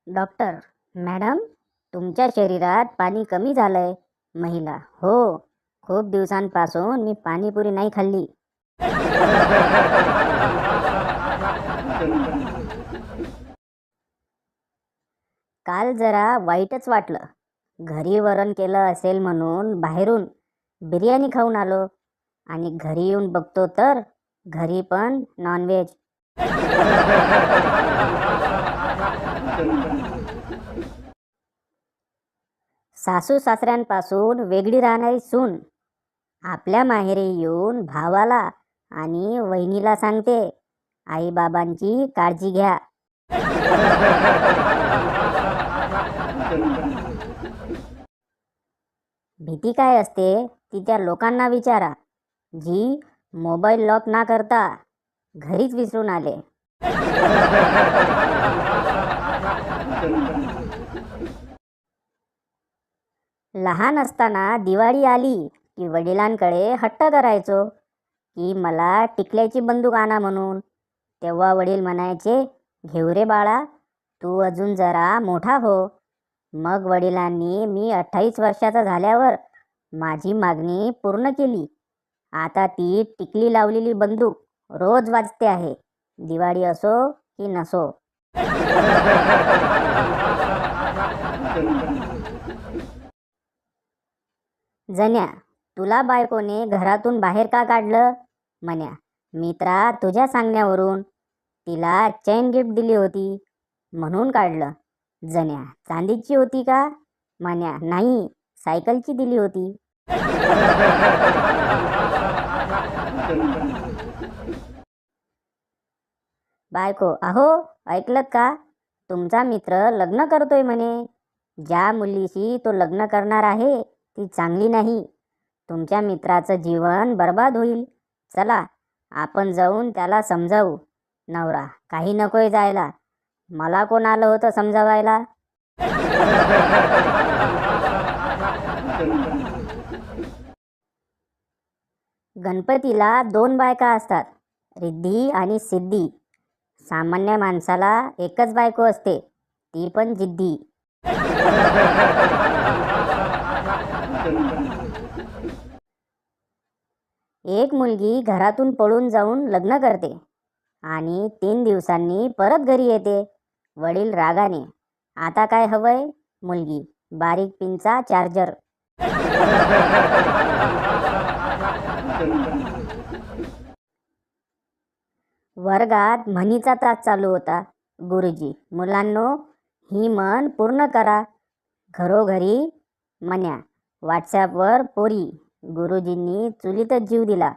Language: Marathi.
डॉक्टर, मॅडम, तुमच्या शरीरात पाणी कमी झालंय. महिला: हो, खूप दिवसांपासून मी पाणीपुरी नाही खाल्ली. काल जरा वाईटच वाटलं. घरी वरण केलं असेल म्हणून बाहेरून बिर्याणी खाऊन आलो आणि घरी येऊन बघतो तर घरी पण नॉनव्हेज. सासू सासऱ्यांपासून वेगळी राहणारी सून आपल्या माहेरी येऊन भावाला आणि वहिनीला सांगते, आईबाबांची काळजी घ्या. भीती काय असते ती त्या लोकांना विचारा, जी मोबाईल लॉक ना करता घरीच विसरून आले. लहान असताना दिवाळी आली की वडिलांकडे हट्ट करायचो की मला टिकल्याची बंदूक आणा म्हणून. तेव्हा वडील म्हणायचे, घेऊ रे बाळा, तू अजून जरा मोठा हो. मग वडिलांनी मी 28 वर्षाचा झाल्यावर माझी मागणी पूर्ण केली. आता ती टिकली लावलेली बंदूक रोज वाजते आहे, दिवाळी असो की नसो. जन्या, तुला बायकोने घरातून बाहेर का काढलं? म्हण्या: मित्रा, तुझ्या सांगण्यावरून. तिला चेन गिफ्ट दिली होती म्हणून काढलं. जन्या: चांदीची होती का? म्हण्या: नाही, सायकलची दिली होती. बायको: अहो, ऐकलत का? तुमचा मित्र लग्न करतोय म्हणे. ज्या मुलीशी तो लग्न करणार आहे ती चांगली नाही. तुमच्या मित्राचं जीवन बर्बाद होईल. चला, आपण जाऊन त्याला समजावू. नवरा: काही नकोय जायला, मला कोण आलं होतं समजावायला. गणपतीला 2 बायका असतात, रिद्धी आणि सिद्धी. सामान्य माणसाला एकच बायको असते, ती पण जिद्दी. एक मुलगी घरातून पळून जाऊन लग्न करते आणि 3 दिवसांनी परत घरी येते. वडील रागाने: आता काय हवंय? मुलगी: बारीक पिनचा चार्जर. वर्गात म्हणीचा तास चालू होता. गुरुजी: मुलांनो, ही म्हण पूर्ण करा. घरोघरी म्हण्या, व्हॉट्सॲपवर पोरी. गुरुजींनी चुलीतच जीव दिला.